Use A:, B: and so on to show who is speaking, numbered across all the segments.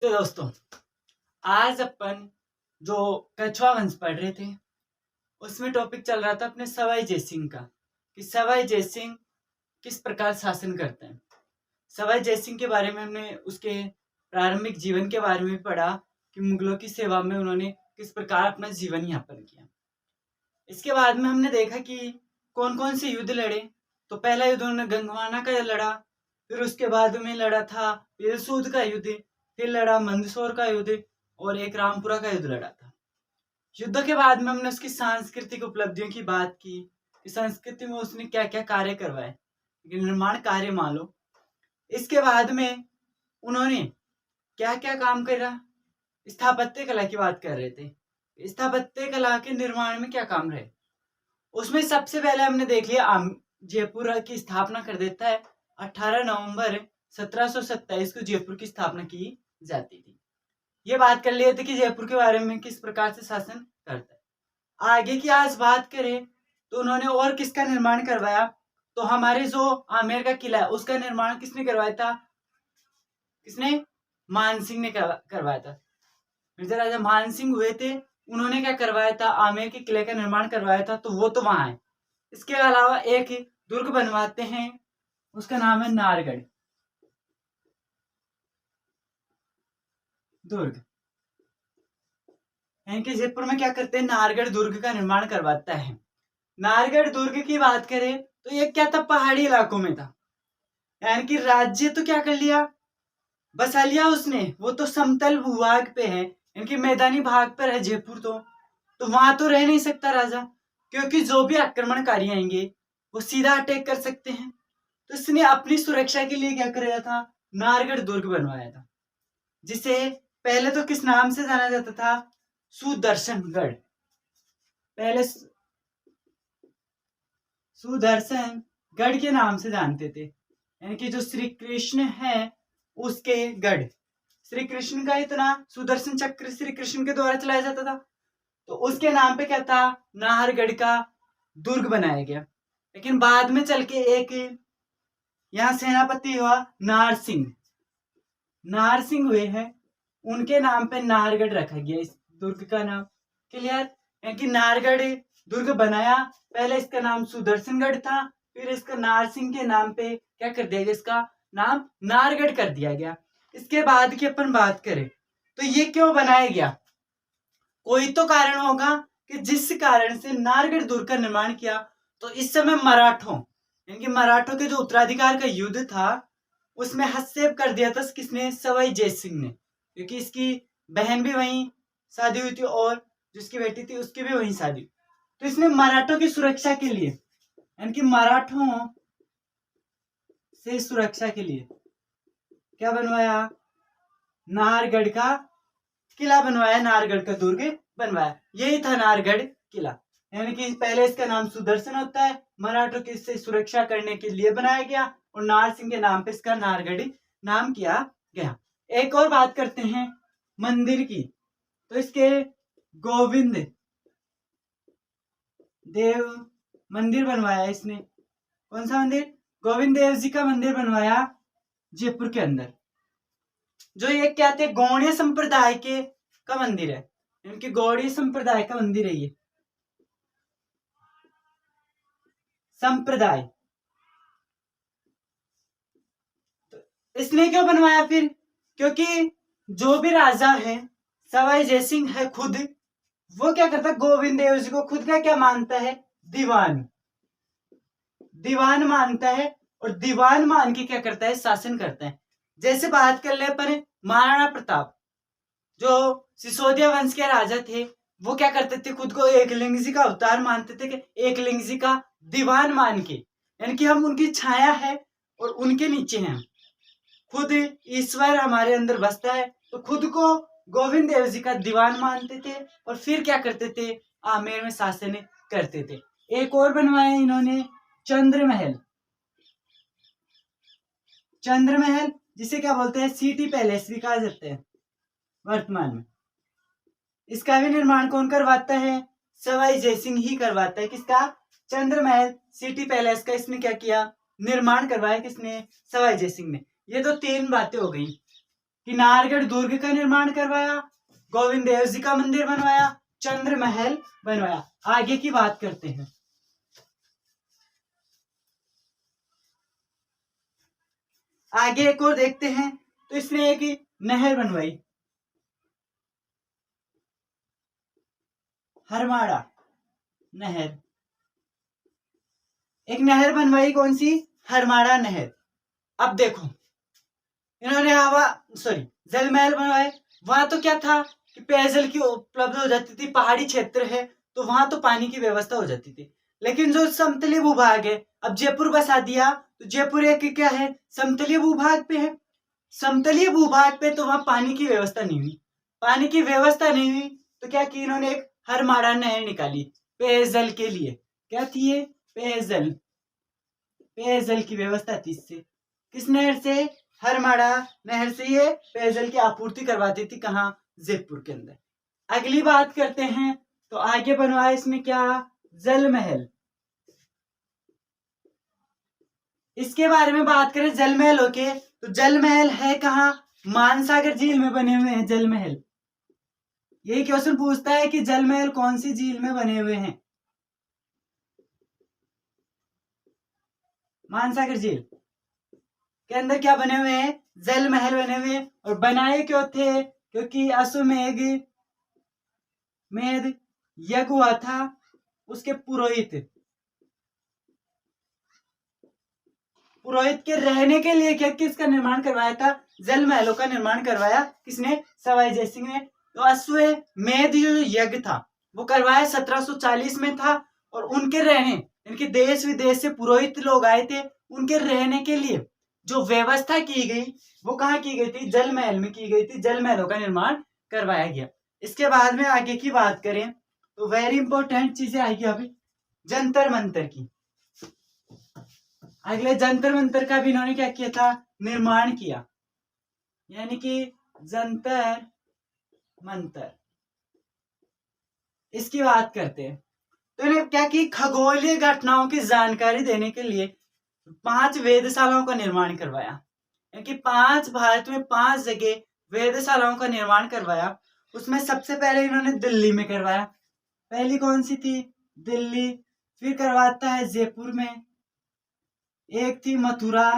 A: तो दोस्तों, आज अपन जो कछुआ वंश पढ़ रहे थे उसमें टॉपिक चल रहा था अपने सवाई जयसिंह का कि सवाई जयसिंह किस प्रकार शासन करते हैं। सवाई जयसिंह के बारे में हमने उसके प्रारंभिक जीवन के बारे में भी पढ़ा कि मुगलों की सेवा में उन्होंने किस प्रकार अपना जीवन यापन किया। इसके बाद में हमने देखा कि कौन कौन से युद्ध लड़े। तो पहला युद्ध उन्होंने गंगवाना का लड़ा, फिर उसके बाद में लड़ा था पिलसूद का युद्ध, फिर लड़ा मंदसौर का युद्ध और एक रामपुरा का युद्ध लड़ा था। युद्ध के बाद में हमने उसकी सांस्कृतिक उपलब्धियों की बात की कि संस्कृति में उसने क्या क्या कार्य करवाए, निर्माण कार्य मान लो। इसके बाद में उन्होंने क्या क्या काम करा, स्थापत्य कला की बात कर रहे थे। स्थापत्य कला के निर्माण में क्या काम रहे, उसमें सबसे पहले हमने देख लिया जयपुर की स्थापना कर देता है। 18 नवंबर 1727 को जयपुर की स्थापना की जाती थी। ये बात कर लिए थे कि जयपुर के बारे में किस प्रकार से शासन करता है। आगे की आज बात करें तो उन्होंने और किसका निर्माण करवाया, तो हमारे जो आमेर का किला है उसका निर्माण किसने करवाया था, किसने, मानसिंह ने करवाया था। मिर्जा राजा मानसिंह हुए थे, उन्होंने क्या करवाया था, आमेर के किले का निर्माण करवाया था, तो वो तो वहां है। इसके अलावा एक दुर्ग बनवाते हैं, उसका नाम है नारगढ़ दुर्ग। यानी कि जयपुर में क्या करते हैं, नारगढ़ दुर्ग का निर्माण करवाता है। नारगढ़ दुर्ग की बात करें तो ये क्या था, पहाड़ी इलाकों में था। यानी कि राज्य तो क्या कर लिया, बसा लिया उसने, वो तो समतल भूभाग पे है, यानी मैदानी भाग पर है जयपुर। तो वहां तो रह नहीं सकता राजा, क्योंकि जो भी आक्रमणकारी आएंगे वो सीधा अटैक कर सकते हैं। तो इसने अपनी सुरक्षा के लिए क्या कराया था, नारगढ़ दुर्ग बनवाया था, जिसे पहले तो किस नाम से जाना जाता था, सुदर्शनगढ़। पहले सुदर्शनगढ़ के नाम से जानते थे, यानी कि जो श्री कृष्ण है उसके गढ़, श्री कृष्ण का इतना सुदर्शन चक्र श्री कृष्ण के द्वारा चलाया जाता था, तो उसके नाम पे क्या था, नाहरगढ़ का दुर्ग बनाया गया। लेकिन बाद में चल के एक यहाँ सेनापति हुआ नारसिंह हुए हैं, उनके नाम पे नाहरगढ़ रखा गया इस दुर्ग का नाम। क्लियर, यानी नाहरगढ़ दुर्ग बनाया, पहले इसका नाम सुदर्शनगढ़ था, फिर इसका नारसिंह के नाम पे क्या कर दिया गया, इसका नाम नाहरगढ़ कर दिया गया। इसके बाद की अपन बात करें तो ये क्यों बनाया गया, कोई तो कारण होगा कि जिस कारण से नाहरगढ़ दुर्ग का निर्माण किया। तो इस समय मराठों के जो उत्तराधिकार का युद्ध था उसमें हस्तक्षेप कर दिया था किसने, सवाई जयसिंह ने, क्योंकि इसकी बहन भी वहीं शादी हुई थी और जिसकी बेटी थी उसकी भी वहीं शादी। तो इसने मराठों की सुरक्षा के लिए, यानी कि मराठों से सुरक्षा के लिए क्या बनवाया, नाहरगढ़ का किला बनवाया, नाहरगढ़ का दुर्ग बनवाया। यही था नाहरगढ़ किला, यानी कि पहले इसका नाम सुदर्शन होता है, मराठों की से सुरक्षा करने के लिए बनाया गया और नार सिंह के नाम पे इसका नाहरगढ़ नाम किया गया। एक और बात करते हैं मंदिर की, तो इसके गोविंद देव मंदिर बनवाया इसने। कौन सा मंदिर, गोविंद देव जी का मंदिर बनवाया जयपुर के अंदर, जो ये क्या थे, गौड़िया संप्रदाय के का मंदिर है, इनके गौड़ीय संप्रदाय का मंदिर है ये संप्रदाय। तो इसने क्यों बनवाया फिर, क्योंकि जो भी राजा है सवाई जयसिंह है खुद, वो क्या करता है, गोविंद देव जी को खुद का क्या मानता है, दीवान मानता है, और दीवान मान के क्या करता है, शासन करता है। जैसे बात कर ले पर महाराणा प्रताप, जो सिसोदिया वंश के राजा थे, वो क्या करते थे, खुद को एकलिंग जी का अवतार मानते थे, कि एकलिंग जी का दीवान मान के, यानी कि हम उनकी छाया है और उनके नीचे हैं, खुद ईश्वर हमारे अंदर बसता है। तो खुद को गोविंद देव जी का दीवान मानते थे और फिर क्या करते थे, आमेर में शासन करते थे। एक और बनवाया इन्होंने चंद्र महल, जिसे क्या बोलते हैं, सिटी पैलेस भी कहा जाता है वर्तमान में। इसका भी निर्माण कौन करवाता है, सवाई जयसिंह ही करवाता है। किसका, चंद्र महल सिटी पैलेस का इसने क्या किया, निर्माण करवाया, किसने, सवाई जयसिंह ने। ये तो तीन बातें हो गई कि नाहरगढ़ दुर्ग का निर्माण करवाया, गोविंद देव जी का मंदिर बनवाया, चंद्र महल बनवाया। आगे की बात करते हैं। आगे एक और देखते हैं, तो इसने एक नहर बनवाई, हरमाड़ा नहर। एक नहर बनवाई, कौन सी? हरमाड़ा नहर। अब देखो, इन्होंने जल महल बनवाए। वहां तो क्या था कि पेयजल की उपलब्ध हो जाती थी, पहाड़ी क्षेत्र है तो वहां तो पानी की व्यवस्था हो जाती थी। लेकिन जो समतलीय भूभाग है, अब जयपुर बसा दिया तो जयपुर एक क्या है, समतलीय भूभाग पे है। समतलीय भूभाग पे तो वहां पानी की व्यवस्था नहीं हुई। पानी की व्यवस्था नहीं हुई तो क्या की इन्होंने एक हरमाड़ा नहर निकाली पेयजल के लिए। क्या थी ये? पेयजल। पेयजल की व्यवस्था थी इससे। किस नहर से? हरमाड़ा नहर से ये पेयजल की आपूर्ति करवाती थी। कहाँ? जयपुर के अंदर। अगली बात करते हैं, तो आगे बनवाया इसमें क्या? जल महल। इसके बारे में बात करें जल महल के, तो जल महल है कहाँ? मानसागर झील में बने हुए हैं जल महल। यही क्वेश्चन पूछता है कि जल महल कौन सी झील में बने हुए हैं? मानसागर झील के अंदर क्या बने हुए हैं? जल महल बने हुए हैं। और बनाए क्यों थे? क्योंकि अश्वमेध यज्ञ हुआ था, उसके पुरोहित के रहने के लिए क्या किसका निर्माण करवाया था? जल महलों का निर्माण करवाया। किसने? सवाई जयसिंह ने। तो अश्वमेध जो यज्ञ था वो करवाया 1740 में था। और उनके रहने, इनके देश विदेश से पुरोहित लोग आए थे, उनके रहने के लिए जो व्यवस्था की गई वो कहाँ की गई थी? जल महल में की गई थी। जल महलों का निर्माण करवाया गया। इसके बाद में आगे की बात करें तो वेरी इंपॉर्टेंट चीजें आएगी अभी जंतर मंतर की। अगले जंतर मंतर का भी इन्होंने क्या किया था? निर्माण किया, यानी कि जंतर मंतर। इसकी बात करते हैं, तो इन्हें क्या की? खगोलीय घटनाओं की जानकारी देने के लिए 5 वेधशालाओं का निर्माण करवाया। यानी 5 भारत में 5 जगह वेधशालाओं का निर्माण करवाया। उसमें सबसे पहले इन्होंने दिल्ली में करवाया। पहली कौन सी थी? दिल्ली। फिर करवाता है जयपुर में, एक थी मथुरा,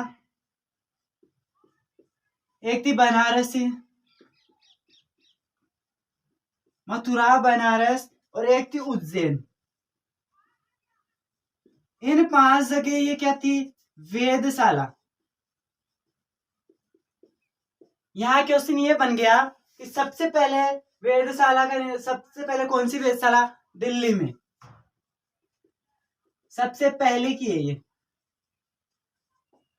A: एक थी बनारस, मथुरा बनारस, और एक थी उज्जैन। इन 5 जगह ये क्या थी? वेधशाला। यहाँ क्वेश्चन ये बन गया कि सबसे पहले वेधशाला का, सबसे पहले कौन सी वेधशाला? दिल्ली में सबसे पहले की है ये।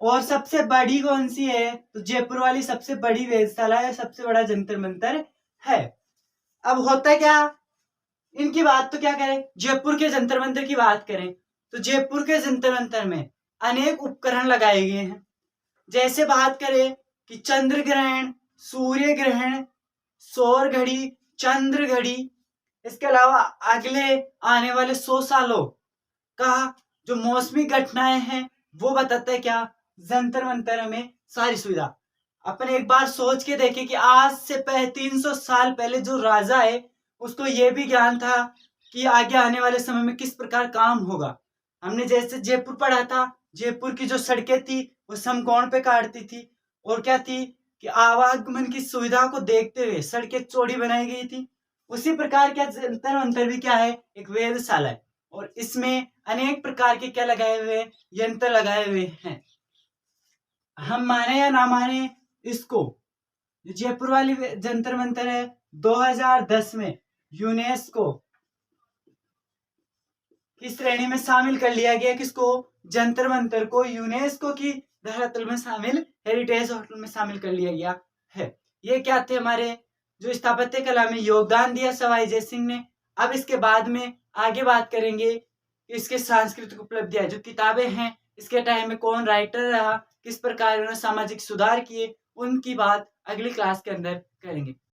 A: और सबसे बड़ी कौन सी है? तो जयपुर वाली सबसे बड़ी वेधशाला है, सबसे बड़ा जंतर मंतर है। अब होता क्या, इनकी बात तो क्या करें, जयपुर के जंतर मंतर की बात करें तो जयपुर के जंतर मंतर में अनेक उपकरण लगाए गए हैं। जैसे बात करें कि चंद्र ग्रहण, सूर्य ग्रहण, सौर घड़ी, चंद्र घड़ी। इसके अलावा अगले आने वाले 100 सालों का जो मौसमी घटनाएं हैं वो बताता है क्या? जंतर मंतर में सारी सुविधा। अपन एक बार सोच के देखें कि आज से 300 साल पहले जो राजा है उसको ये भी ज्ञान था कि आगे आने वाले समय में किस प्रकार काम होगा। हमने जैसे जयपुर पढ़ा था, जयपुर की जो सड़कें थी वो समकोण पे काटती थी, और क्या थी कि आवागमन की सुविधा को देखते हुए सड़कें चौड़ी बनाई गई थी। उसी प्रकार क्या जंतर मंतर भी क्या है? एक वेधशाला है, और इसमें अनेक प्रकार के क्या लगाए हुए हैं? यंत्र लगाए हुए हैं। हम माने या ना माने इसको, जयपुर वाली जंतर मंतर है 2010 में यूनेस्को की श्रेणी में शामिल कर लिया गया। किसको? जंतर मंतर को यूनेस्को की धरातल में शामिल, हेरिटेज होटल में शामिल कर लिया गया है। ये क्या थे? हमारे जो स्थापत्य कला में योगदान दिया सवाई जयसिंह ने। अब इसके बाद में आगे बात करेंगे इसके सांस्कृतिक उपलब्धियां, जो किताबें हैं इसके टाइम में कौन राइटर रहा, किस प्रकार उन्होंने सामाजिक सुधार किए, उनकी बात अगली क्लास के अंदर करेंगे।